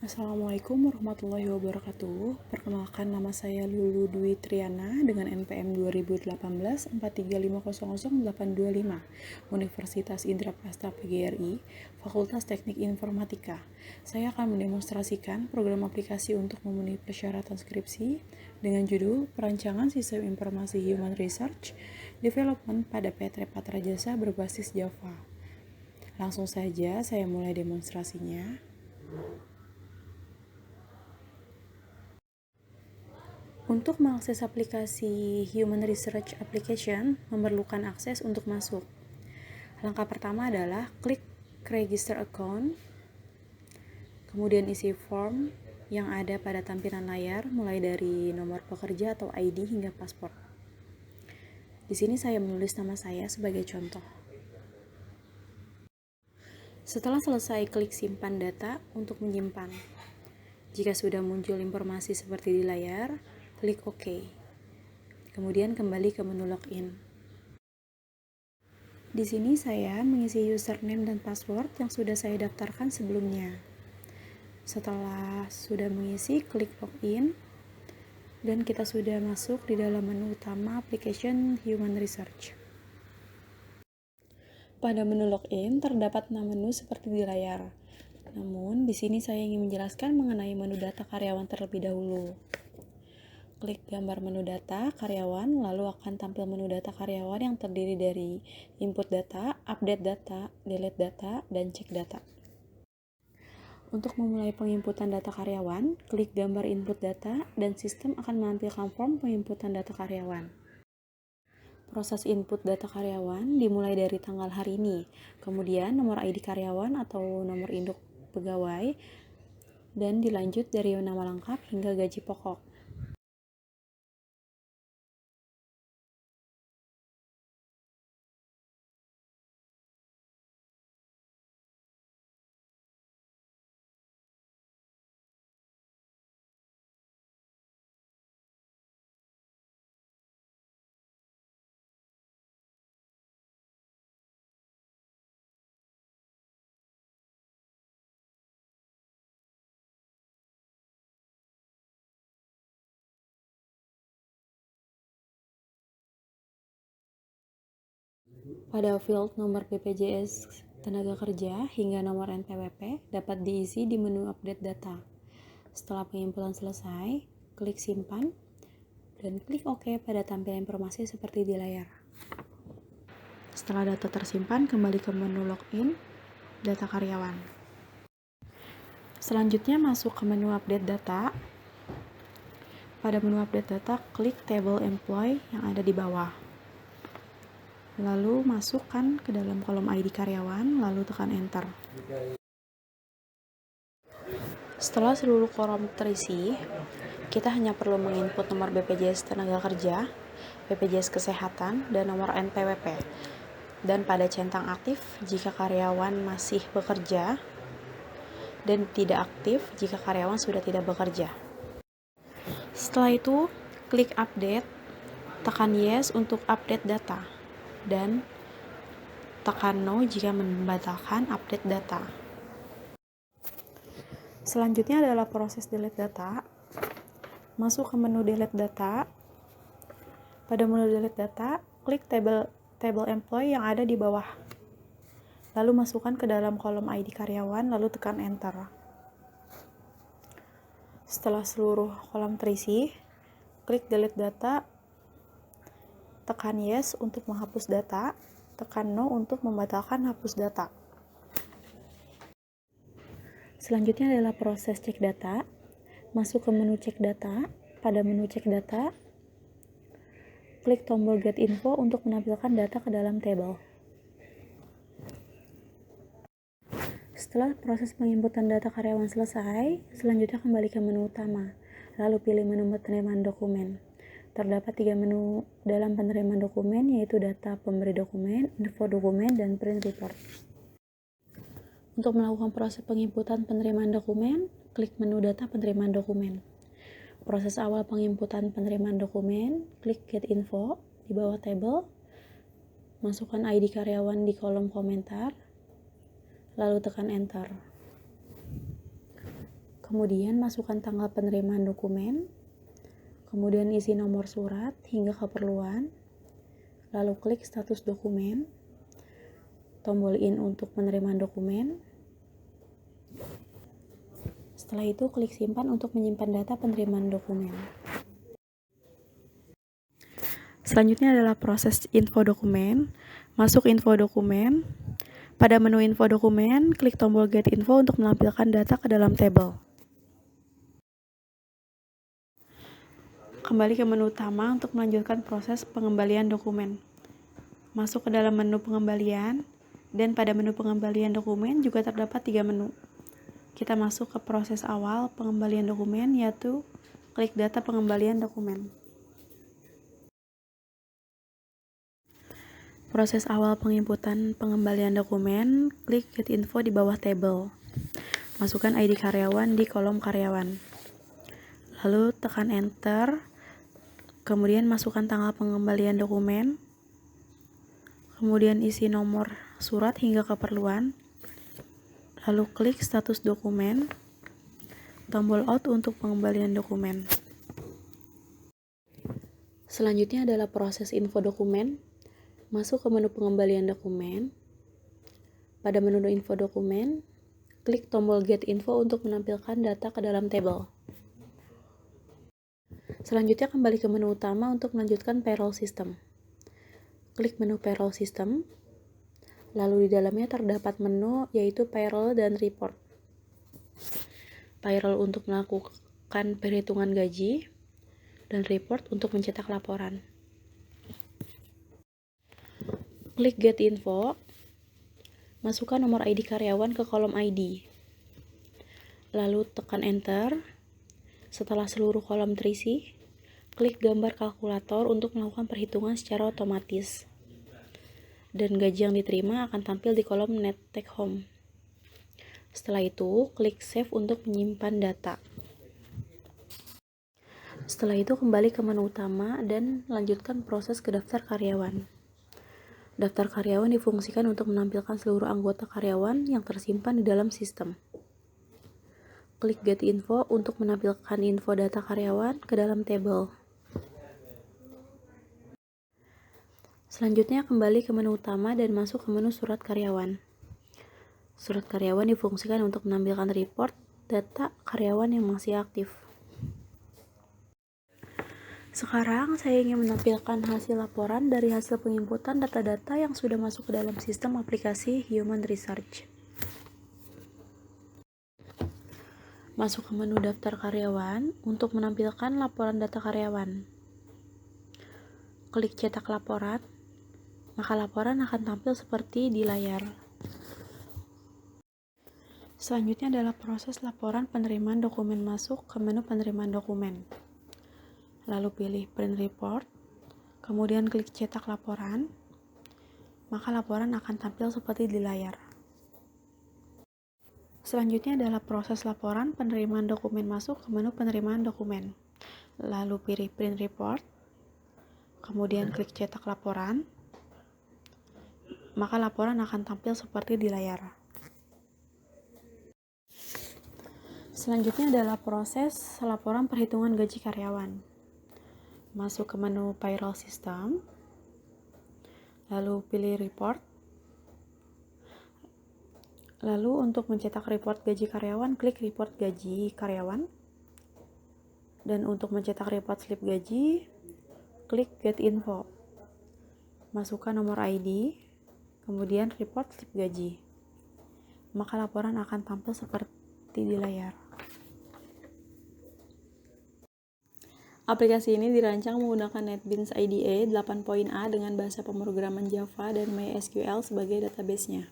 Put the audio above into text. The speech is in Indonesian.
Assalamualaikum warahmatullahi wabarakatuh. Perkenalkan, nama saya Lulu Dwi Triana dengan NPM 2018 435000825, Universitas Indraprasta PGRI, Fakultas Teknik Informatika. Saya akan mendemonstrasikan program aplikasi untuk memenuhi persyaratan skripsi dengan judul Perancangan Sistem Informasi Human Research Development pada PT Patra Jasa berbasis Java. Langsung saja saya mulai demonstrasinya. Untuk mengakses aplikasi Human Research Application, memerlukan akses untuk masuk. Langkah pertama adalah klik Register Account, kemudian isi form yang ada pada tampilan layar, mulai dari nomor pekerja atau ID hingga paspor. Di sini saya menulis nama saya sebagai contoh. Setelah selesai, klik Simpan Data untuk menyimpan. Jika sudah muncul informasi seperti di layar, klik OK. Kemudian kembali ke menu login. Di sini saya mengisi username dan password yang sudah saya daftarkan sebelumnya. Setelah sudah mengisi, klik login dan kita sudah masuk di dalam menu utama application Human Research. Pada menu login terdapat 6 menu seperti di layar. Namun di sini saya ingin menjelaskan mengenai menu data karyawan terlebih dahulu. Klik gambar menu data karyawan, lalu akan tampil menu data karyawan yang terdiri dari input data, update data, delete data, dan cek data. Untuk memulai penginputan data karyawan, klik gambar input data dan sistem akan menampilkan form penginputan data karyawan. Proses input data karyawan dimulai dari tanggal hari ini, kemudian nomor ID karyawan atau nomor induk pegawai, dan dilanjut dari nama lengkap hingga gaji pokok. Pada field nomor BPJS Tenaga Kerja hingga nomor NPWP dapat diisi di menu update data. Setelah penginputan selesai, klik simpan dan klik OK pada tampilan informasi seperti di layar. Setelah data tersimpan, kembali ke menu login, data karyawan. Selanjutnya masuk ke menu update data. Pada menu update data, klik table employee yang ada di bawah. Lalu masukkan ke dalam kolom ID karyawan, lalu tekan enter. Setelah seluruh kolom terisi, kita hanya perlu menginput nomor BPJS Tenaga Kerja, BPJS Kesehatan, dan nomor NPWP. Dan pada centang aktif jika karyawan masih bekerja, dan tidak aktif jika karyawan sudah tidak bekerja. Setelah itu, klik update, tekan yes untuk update data, dan tekan no jika membatalkan update data. Selanjutnya adalah proses delete data. Masuk ke menu delete data. Pada menu delete data, klik table employee yang ada di bawah. Lalu masukkan ke dalam kolom ID karyawan, lalu tekan enter. Setelah seluruh kolom terisi, klik delete data, tekan yes untuk menghapus data, tekan no untuk membatalkan hapus data. Selanjutnya adalah proses cek data. Masuk ke menu cek data. Pada menu cek data, klik tombol get info untuk menampilkan data ke dalam table. Setelah proses penginputan data karyawan selesai, selanjutnya kembali ke menu utama, lalu pilih menu penerimaan dokumen. Terdapat 3 menu dalam penerimaan dokumen, yaitu data pemberi dokumen, info dokumen, dan print report. Untuk melakukan proses penginputan penerimaan dokumen, klik menu data penerimaan dokumen. Proses awal penginputan penerimaan dokumen, klik get info di bawah table, masukkan ID karyawan di kolom komentar, lalu tekan enter. Kemudian masukkan tanggal penerimaan dokumen, kemudian isi nomor surat hingga keperluan, lalu klik status dokumen, tombol in untuk penerimaan dokumen. Setelah itu klik simpan untuk menyimpan data penerimaan dokumen. Selanjutnya adalah proses info dokumen. Masuk info dokumen. Pada menu info dokumen, klik tombol get info untuk menampilkan data ke dalam tabel. Kembali ke menu utama untuk melanjutkan proses pengembalian dokumen. Masuk ke dalam menu pengembalian, dan pada menu pengembalian dokumen juga terdapat 3 menu. Kita masuk ke proses awal pengembalian dokumen, yaitu klik data pengembalian dokumen. Proses awal penginputan pengembalian dokumen, klik get info di bawah tabel. Masukkan ID karyawan di kolom karyawan. Lalu tekan enter. Kemudian masukkan tanggal pengembalian dokumen, kemudian isi nomor surat hingga keperluan, lalu klik status dokumen, tombol out untuk pengembalian dokumen. Selanjutnya adalah proses info dokumen. Masuk ke menu pengembalian dokumen. Pada menu info dokumen, klik tombol get info untuk menampilkan data ke dalam tabel. Selanjutnya kembali ke menu utama untuk melanjutkan payroll system. Klik menu payroll system, lalu di dalamnya terdapat menu yaitu payroll dan report. Payroll untuk melakukan perhitungan gaji, dan report untuk mencetak laporan. Klik get info, masukkan nomor ID karyawan ke kolom ID. Lalu tekan enter. Setelah seluruh kolom terisi, klik gambar kalkulator untuk melakukan perhitungan secara otomatis. Dan gaji yang diterima akan tampil di kolom net take home. Setelah itu, klik save untuk menyimpan data. Setelah itu kembali ke menu utama dan lanjutkan proses ke daftar karyawan. Daftar karyawan difungsikan untuk menampilkan seluruh anggota karyawan yang tersimpan di dalam sistem. Klik get info untuk menampilkan info data karyawan ke dalam tabel. Selanjutnya kembali ke menu utama dan masuk ke menu surat karyawan. Surat karyawan difungsikan untuk menampilkan report data karyawan yang masih aktif. Sekarang saya ingin menampilkan hasil laporan dari hasil penginputan data-data yang sudah masuk ke dalam sistem aplikasi Human Research. Masuk ke menu daftar karyawan untuk menampilkan laporan data karyawan. Klik cetak laporan, maka laporan akan tampil seperti di layar. Selanjutnya adalah proses laporan penerimaan dokumen. Masuk ke menu penerimaan dokumen. Lalu pilih print report, kemudian klik cetak laporan, maka laporan akan tampil seperti di layar. Selanjutnya adalah proses laporan penerimaan dokumen. Masuk ke menu penerimaan dokumen. Lalu pilih print report, kemudian klik cetak laporan, maka laporan akan tampil seperti di layar. Selanjutnya adalah proses laporan perhitungan gaji karyawan. Masuk ke menu payroll system, lalu pilih report. Lalu untuk mencetak report gaji karyawan, klik report gaji karyawan. Dan untuk mencetak report slip gaji, klik get info. Masukkan nomor ID, kemudian report slip gaji. Maka laporan akan tampil seperti di layar. Aplikasi ini dirancang menggunakan NetBeans IDE 8.a dengan bahasa pemrograman Java dan MySQL sebagai database-nya.